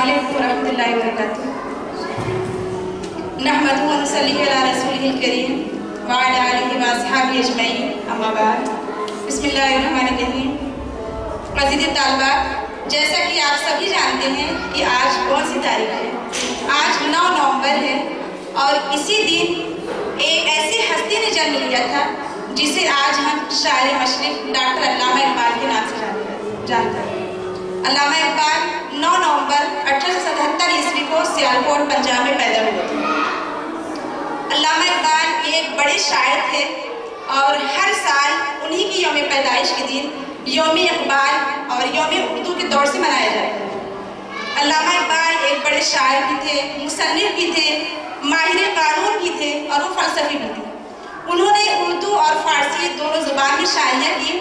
अलैकुम वरहमतुल्लाहि वबरकातुहू। नहमदुहु व नसल्ली अला रसूलिहिल करीम व अला आलिहि व अस्हाबिहि अजमईन, अम्मा बाद। बिस्मिल्लाहिर्रहमानिर्रहीम। अज़ीज़ तालिबा, जैसा कि आप सभी जानते हैं कि आज कौन सी तारीख है। आज 9 नवंबर है और इसी दिन एक ऐसी हस्ती ने जन्म लिया था जिसे आज हम शायर मशरिक़ डॉक्टर अल्लामा इकबाल के नाम से जानते हैं। अल्लामा इकबाल 9 नवंबर 1877 ईस्वी को सियालकोट पंजाब में पैदा हुए थे। अल्लामा इकबाल एक बड़े शायर थे और हर साल उन्हीं की यौम पैदाइश के दिन यौम इकबाल और यौम उर्दू के दौर से मनाया जाता है। अल्लामा इकबाल एक बड़े शायर भी थे, मुसन्निफ भी थे, माहिर कानून भी थे और वो फ़लसफ़ी भी थे। उन्होंने उर्दू और फ़ारसी दोनों ज़ुबान में शायरियाँ की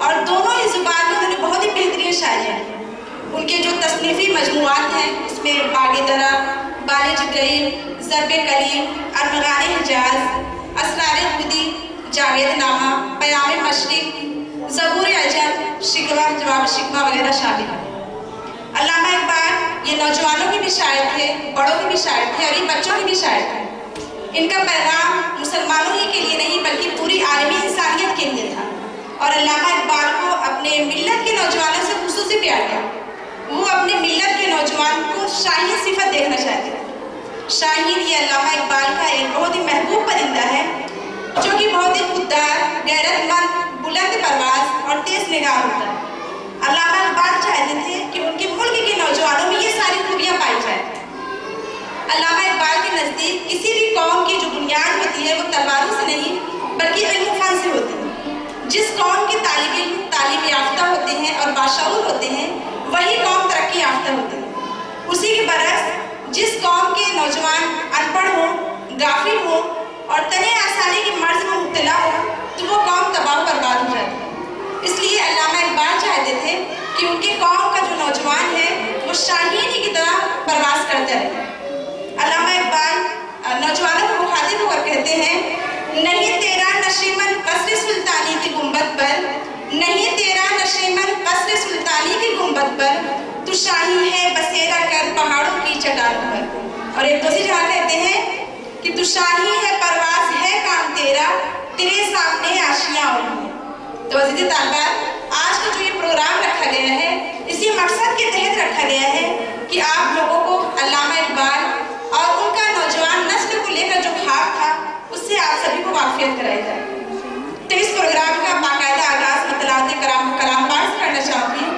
और दोनों ही ज़ुबान में उन्होंने बहुत ही बेहतरीन शायरियाँ की। उनके जो तसनीफ़ी मजमूआत हैं उसमें बाग़ दरा, बाल जिब्राइल, ज़रब कलीम, अरमग़ान हिजाज़, असरार खुदी, जावेदनामा, क़याम मशरिक़, ज़बूर अजम, शिकवा जवाब शिकवा वगैरह शामिल हैं। अल्लामा इकबाल ये नौजवानों के भी शायर थे, बड़ों के भी शायर थे और ये बच्चों के भी शायर थे। इनका पैगाम मुसलमानों ही के लिए नहीं बल्कि पूरी आलमी इंसानियत के लिए था और अल्लामा इकबाल को अपने मिल्लत के नौजवानों से खुसूसी प्यार था। वो अपने मिल्लत के नौजवान को शाहीन सिफत देखना चाहते थे। शाहीन ये अल्लामा इकबाल का एक बहुत ही महबूब परिंदा है जो कि बहुत ही खुददार, गैरतमंद, बुलंद परवाज़ और तेज निगाह होता है। अल्लामा इकबाल चाहते थे कि उनके मुल्क के नौजवानों में ये सारी खूबियाँ पाई जाए। अल्लामा इकबाल के नज़दीक किसी भी कौम की जो बुनियाद होती है वो तलवारों से नहीं बल्कि इल्म फ़न से होती है। जिस कौम के तालीम याफ्ता होते हैं और बाशऊर होते हैं वही कौम तरक्की याफ्ता होती है। उसी के बरस जिस कौम के नौजवान अनपढ़ हो, गाफिल हो और तने आसानी की मर्ज में मुब्तला हो तो वो कौम तबाह बर्बाद हो जाती है। इसलिए अल्लामा इकबाल चाहते थे कि उनके कौम का जो नौजवान है वो शाहीन की तरह परवाज़ करते रहे। अल्लामा इकबाल नौजवानों को मुखातिब होकर कहते हैं, नहीं तेरा नशीमन कसर सुल्तानी की गुंबद पर, नहीं तेरा नशीमन कसर सुल्तानी की गुंबद पर, तू शाही है बसेरा कर पहाड़ों की चट्टानों पर। और एक दूसरी जगह कहते हैं कि तू शाही है परवाज़ है काम तेरा, तेरे सामने आशियाँ और हैं। तो अज़ीज़ तालिबा, आज का जो ये प्रोग्राम रखा गया है इसी मकसद के तहत रखा गया है कि आप लोगों को अल्लामा इकबाल और उनका नौजवान नस्ल को लेकर जो ख्वाब था उससे आप सभी को वाक़िफ़ कराया जाए। तो इस प्रोग्राम का बाकायदा आगाज़ में तिलावत कलाम पाठ करना चाहूँगी।